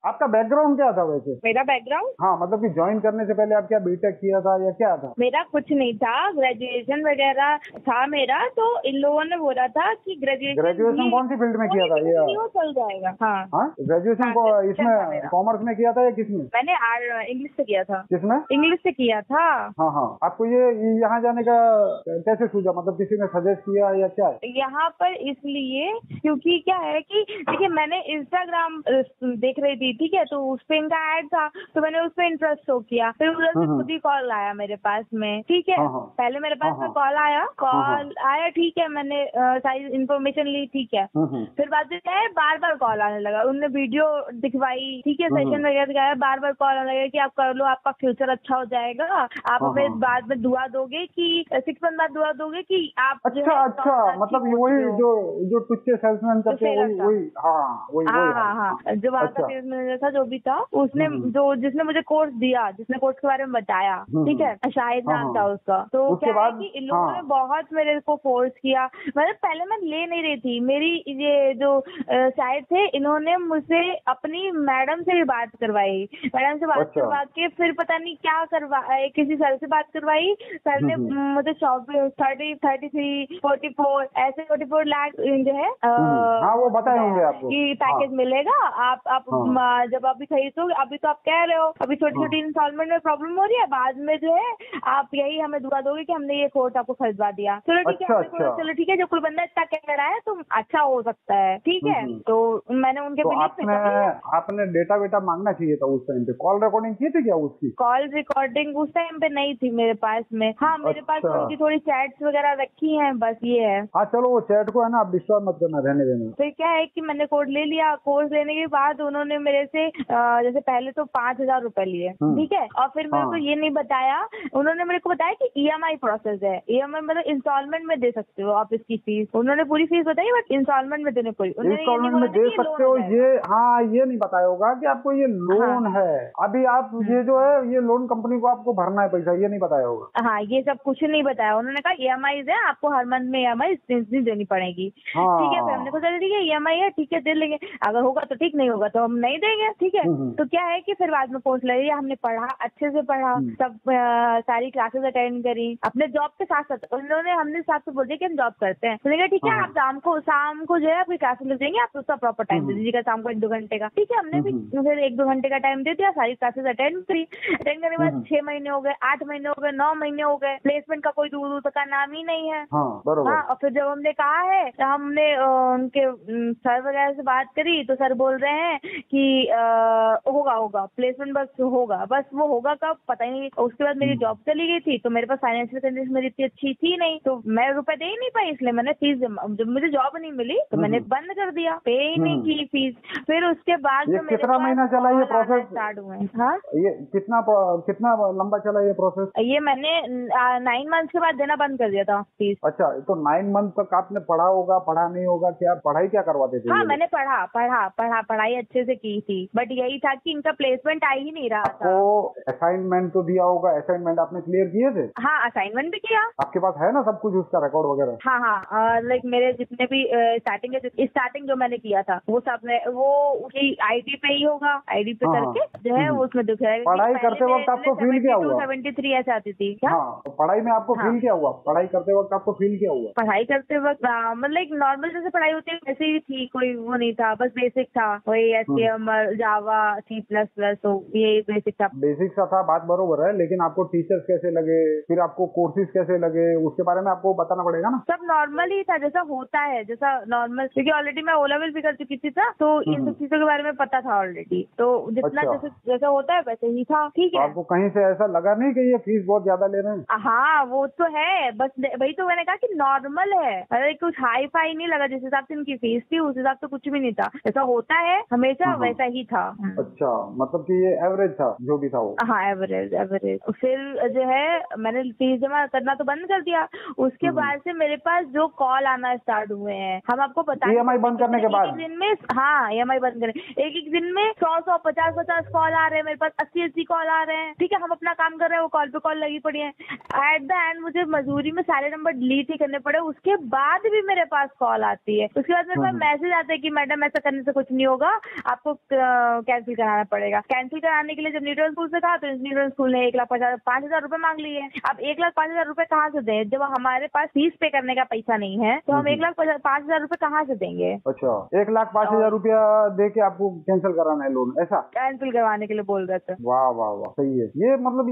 आपका बैकग्राउंड क्या था वैसे? मेरा बैकग्राउंड? हाँ, मतलब कि ज्वाइन करने से पहले आप क्या बीटेक किया था या क्या था? मेरा कुछ नहीं था, ग्रेजुएशन वगैरह था मेरा। तो इन लोगों ने बोला था कि ग्रेजुएशन कौन सी फील्ड में किया था? ये चल जाएगा। हाँ, ग्रेजुएशन को इसमें कॉमर्स में किया था या किसमें? मैंने इंग्लिश से किया था। किसमें? इंग्लिश से किया था। हाँ हाँ, आपको ये यहाँ जाने का कैसे सूझा? मतलब किसी ने सजेस्ट किया या क्या? यहाँ पर इसलिए क्योंकि क्या है कि देखिए, मैंने इंस्टाग्राम देख रही थी, ठीक है, तो उस पे इनका ऐड था, तो मैंने उस पे इंटरेस्ट शो किया। फिर उधर से खुद ही कॉल आया मेरे पास में, ठीक है। पहले मेरे पास में कॉल आया, ठीक है, मैंने सारी इन्फॉर्मेशन ली, ठीक है। फिर बाद में क्या है, बार बार कॉल आने लगा, उनने वीडियो दिखवाई, ठीक है, सेशन वगैरह दिखाया, बार बार कॉल आने लगा कि आप कर लो, आपका फ्यूचर अच्छा हो जाएगा, आप हमें बाद में दुआ दोगे कि 6 मंथ बाद दुआ दोगे कि आप। अच्छा, मतलब वही जो टुच्चे सेल्समैन करते हैं, वही। हाँ, जो वहाँ का सेल्स मैनेजर था, जो भी था, उसने जिसने मुझे कोर्स दिया, जिसने कोर्स के बारे में बताया, ठीक है, शाहिद नाम था उसका। तो क्या है कि इन लोगों ने बहुत मेरे को फोर्स किया। मतलब पहले मैं ले नहीं रही थी, मेरी ये जो शायद थे, इन्होंने मुझसे अपनी मैडम से भी बात करवाई। मैडम से बात करवा के फिर पता नहीं क्या करवाए, किसी सर से बात करवाई। सर ने मुझे 33, 44 ऐसे 44 लाख जो है वो बताए होंगे आपको कि पैकेज मिलेगा। आप जब अभी खरीदोगे, अभी तो आप कह रहे हो अभी छोटी छोटी इंस्टॉलमेंट में प्रॉब्लम हो रही है, बाद में जो है आप यही हमें दुआ दोगे कि हमने ये कोर्स आपको खरीदवा दिया। चलो ठीक है, चलो ठीक है, जो कोई बंदा इतना कह रहा है तो अच्छा हो सकता है, ठीक है। तो मैंने उनके आपने डेटा वेटा मांगना चाहिए था उस टाइम पे। कॉल रिकॉर्डिंग की थी क्या उसकी? कॉल रिकॉर्डिंग उस टाइम पे नहीं थी मेरे पास में। हाँ, मेरे पास उनकी थोड़ी चैट्स वगैरह रखी है, बस ये है। हाँ चलो, वो चैट को है ना आप डिस्टर्ब मत करना, रहने देना। फिर क्या है कि मैंने कोर्स ले लिया। कोर्स लेने के बाद उन्होंने मेरे से जैसे पहले तो 5,000 रुपए लिए, ठीक है, और फिर मेरे को ये नहीं बताया, उन्होंने मेरे को बताया कि EMI प्रोसेस है। EMI मतलब इंस्टॉलमेंट में दे सकते हो आप इसकी फीस। उन्होंने पूरी फीस बताई, बट इंस्टॉलमेंट में देने कोई इंस्टॉलमेंट में दे सकते हो, ये नहीं बताया होगा कि आपको ये लोन है। अभी आप ये जो है, ये लोन कंपनी को आपको भरना है पैसा, ये नहीं बताया होगा। हाँ, ये सब कुछ नहीं बताया। उन्होंने कहा EMI है, आपको हर मंथ में EMI देनी पड़ेगी, ठीक है। फिर हमने कहा चलो ठीक है, EMI है, ठीक है, दे लेंगे, अगर होगा तो ठीक, नहीं होगा तो हम नहीं देंगे, ठीक है। तो क्या है कि फिर बाद में कोर्स ले लिया हमने, पढ़ा, अच्छे से पढ़ा, सब सारी क्लासेस अटेंड करी अपने जॉब के साथ साथ। उन्होंने हमने साथ से बोल दिया कि हम जॉब करते हैं, तो देखा ठीक है, आप शाम को जो है आपकी क्लासेस लग जाएंगे, आप उसका प्रॉपर टाइम दे दीजिएगा, शाम को 1-2 घंटे का, ठीक है। हमने भी फिर 1-2 घंटे का टाइम दे दिया, सारी क्लासेस अटेंड करी। अटेंड करने के बाद 6 महीने हो गए, 8 महीने हो गए, 9 महीने हो गए, प्लेसमेंट का कोई दूर तक का नाम ही नहीं है। और फिर जब हमने कहा है, तो हमने उनके सर वगैरह से बात करी, तो सर बोल रहे हैं कि होगा प्लेसमेंट, बस होगा, बस वो होगा कब पता ही नहीं। उसके बाद मेरी जॉब चली गई थी, तो मेरे पास फाइनेंशियल कंडीशन मेरी इतनी अच्छी थी नहीं, तो मैं रुपए दे ही नहीं पाई, इसलिए मैंने फीस जब मुझे जॉब नहीं मिली तो मैंने बंद कर दिया, पे ही नहीं की फीस। फिर उसके बाद जो कितना महीना चला ये प्रोसेस स्टार्ट हुए? हाँ, ये कितना लंबा चला ये प्रोसेस? ये मैंने 9 मंथ के बाद देना बंद कर दिया था फीस। अच्छा, तो 9 मंथ तक आपने पढ़ा होगा, पढ़ा नहीं होगा, क्या पढ़ाई क्या करवाते थे? हाँ, मैंने पढ़ाई अच्छे से की थी, बट यही था कि इनका प्लेसमेंट आ ही नहीं रहा था। तो असाइनमेंट तो दिया होगा, असाइनमेंट आपने क्लियर किए थे? हाँ, असाइनमेंट भी किया। आपके पास है ना सब कुछ, उसका रिकॉर्ड वगैरह? हाँ, लाइक मेरे जितने भी स्टार्टिंग जो मैंने किया था वो सब वो उसी IT पे ही होगा, ID पे करके जो है वो उसमें दिख जाएगा। पढ़ाई करते वक्त आपको फील क्या हुआ? 73 ऐसे आती थी। हाँ, तो पढ़ाई में आपको फील क्या हुआ? पढ़ाई करते वक्त आपको फील क्या हुआ? पढ़ाई करते वक्त मतलब नॉर्मल जैसे पढ़ाई होती है वैसे ही थी, कोई वो नहीं था, बस बेसिक था, वही HTML, जावा, C++, तो ये बेसिक था। बेसिक सा था, बात बरोबर है, लेकिन आपको टीचर्स कैसे लगे, फिर आपको कोर्सेज कैसे लगे, उसके बारे में आपको बताना पड़ेगा ना। सब नॉर्मल ही था, जैसा होता है, जैसा नॉर्मल, क्योंकि ऑलरेडी मैं O लेवल भी कर चुकी थी था, तो इन सब चीजों के बारे में पता था ऑलरेडी, तो जितना जैसा होता है वैसे ही था, ठीक है। आपको कहीं से ऐसा लगा नहीं कि ये फीस बहुत ज्यादा ले रहे हैं? हाँ, वो तो है, बस वही तो मैंने कहा कि नॉर्मल है, अरे कुछ हाई फाई नहीं लगा। जिस हिसाब से उनकी फीस थी उस हिसाब से कुछ भी नहीं था, जैसा होता है हमेशा वैसा ही था। अच्छा, मतलब कि ये एवरेज था जो भी था वो? हाँ, एवरेज। फिर जो है मैंने फीस जमा करना तो बंद कर दिया। उसके बाद से मेरे पास जो कॉल आना स्टार्ट हुए हैं, हम आपको पता EMI बंद करने के बाद? एक दिन में, हाँ, EMI बंद करने एक दिन में 100 50 कॉल आ रहे हैं मेरे पास, 80 कॉल आ रहे हैं, ठीक है। हम अपना काम कर रहे हैं, वो कॉल पे कॉल लगी पड़ी है। एट द एंड मुझे मजबूरी में सारे नंबर डिलीट ही करने पड़े। उसके बाद भी मेरे पास कॉल आती है, उसके बाद मेरे पास मैसेज आता है कि मैडम ऐसा करने से कुछ नहीं होगा, आपको कैंसिल कराना पड़ेगा। कैंसिल कराने के लिए जब न्यूट्रल स्कूल से कहा तो न्यूट्रल स्कूल ने 1,05,000 रुपए मांग लिए। अब 1,05,000 रुपए कहाँ से दें जब हमारे पास फीस पे करने का पैसा नहीं है, तो हम 1,05,000 रुपए कहाँ से देंगे? अच्छा, 1,05,000 रुपया दे के आपको कैंसिल कराना है लोन, ऐसा? कैंसिल करवाने के लिए बोल रहे थे। वाह वाह वाह, सही है। ये मतलब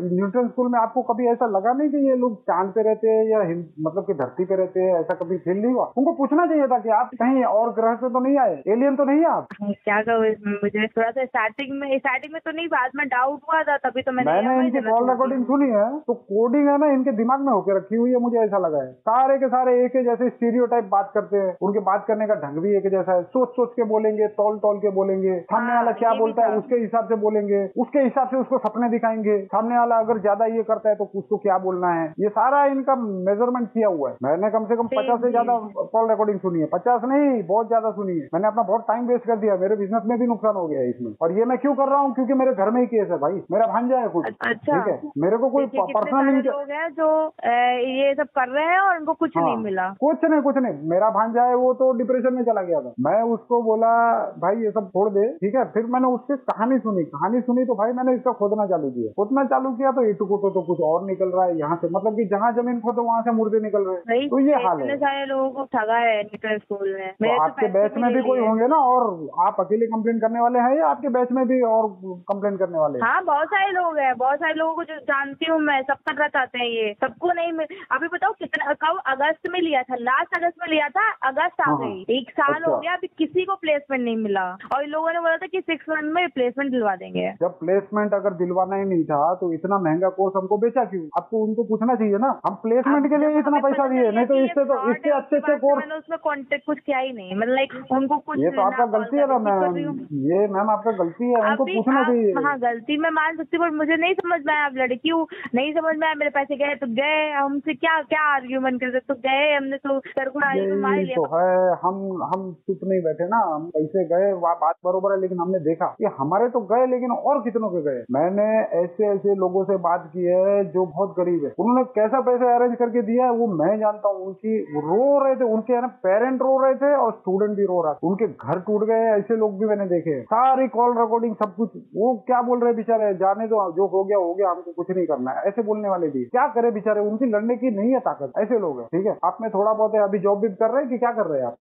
न्यूट्रल स्कूल में आपको कभी ऐसा लगा नहीं कि ये लोग चांद पे रहते हैं या मतलब कि धरती पे रहते हैं, ऐसा कभी फील नहीं हुआ? उनको पूछना चाहिए था कि आप कहीं और ग्रह से तो नहीं आए, एलियन तो नहीं है आप? क्या कहूँ इसमें, मुझे थोड़ा सा स्टार्टिंग में तो नहीं, बाद में डाउट हुआ था, तभी तो मैंने इनकी कॉल रिकॉर्डिंग सुनी है तो कोडिंग है ना इनके दिमाग में होकर रखी हुई है, मुझे ऐसा लगा है। सारे के सारे एक ही जैसे स्टीरियोटाइप बात करते हैं, उनके बात करने का ढंग भी एक जैसा है, सोच सोच के बोलेंगे, तौल तौल के बोलेंगे, सामने वाला क्या बोलता है उसके हिसाब से बोलेंगे, उसके हिसाब से उसको सपने दिखाएंगे, सामने वाला अगर ज्यादा ये करता है तो उसको क्या बोलना है, ये सारा इनका मेजरमेंट किया हुआ है। मैंने कम से कम 50 से ज्यादा कॉल रिकॉर्डिंग सुनी है, 50 नहीं बहुत ज्यादा सुनी है। मैंने अपना बहुत टाइम वेस्ट कर दिया, मेरे बिजनेस में भी नुकसान हो गया है इसमें। और ये मैं क्यों कर रहा हूँ, क्योंकि मेरे घर में ही केस है भाई, मेरा भांजा है कुछ। अच्छा, ठीक है, मेरे को कोई पर्सनल लोग हैं जो ये सब कर रहे हैं और उनको कुछ नहीं मिला। कुछ नहीं, मेरा भांजा है वो तो डिप्रेशन में चला गया था। मैं उसको बोला भाई ये सब छोड़ दे, ठीक है। फिर मैंने उसकी कहानी सुनी तो भाई मैंने इसका खोदना चालू किया तो इटू को तो कुछ और निकल रहा है यहाँ से, मतलब कि जहाँ जमीन खोदो वहाँ से मुर्दे निकल रहे हैं। तो ये हाल है। सारे लोगों को ठगा है न्यूट्रल स्कूल में। तो आपके बैच में भी कोई होंगे ना, और आप अकेले कंप्लेन करने वाले हैं या आपके बैच में भी और कंप्लेन करने वाले? हाँ, बहुत सारे लोग हैं, बहुत सारे लोगों को जो जानती हूँ मैं, सब कर चाहते हैं ये, सबको नहीं अभी बताओ कितना, कब अगस्त में लिया था, लास्ट अगस्त में लिया था, अगस्त आ गई, 1 साल हो गया, अभी किसी को प्लेसमेंट नहीं मिला। और इन लोगों ने बोला था कि 6 मंथ में प्लेसमेंट दिलवा देंगे। जब प्लेसमेंट अगर दिलवाना ही नहीं था तो इतना महंगा कोर्स हमको बेचा क्यों? आपको उनको पूछना चाहिए ना, हम प्लेसमेंट के लिए इतना पैसा दिए, नहीं तो इससे अच्छे कोर्स। मैंने उसमें कॉन्टेक्ट कुछ किया ही नहीं, मतलब लाइक उनको कुछ। ये तो आपका गलती है ना मैम, ये मैम आपका गलती है, उनको पूछना चाहिए। हाँ, गलती मैं मान सकती हूँ, पर मुझे नहीं समझ में आया, आप लड़की हूँ, नहीं समझ में आया, मेरे पैसे गए तो गए, हमसे क्या आर्ग्यूमेंट करते, तो गए, हमने तो सर को मार लिया। तो है, हम चुप नहीं बैठे ना, हम पैसे गए, बात बरोबर है, लेकिन हमने देखा कि हमारे तो गए, लेकिन और कितनों के गए। मैंने ऐसे लोगों से बात की है जो बहुत गरीब है, उन्होंने कैसा पैसे अरेंज करके दिया है वो मैं जानता हूँ। उनकी रो रहे थे, उनके पेरेंट रो रहे थे और स्टूडेंट भी रो रहा था, उनके घर टूट गए, ऐसे लोग भी मैंने देखे। सारी कॉल रिकॉर्डिंग सब कुछ, वो क्या बोल रहे बेचारे, जाने दो, जो हो गया, हमको कुछ नहीं करना है, ऐसे बोलने वाले भी क्या करे बेचारे, उनकी लड़ने की नहीं है ताकत, ऐसे लोग हैं। ठीक है, आप में थोड़ा बहुत है, अभी जॉब भी कर रहे हैं कि क्या कर रहे हैं आप?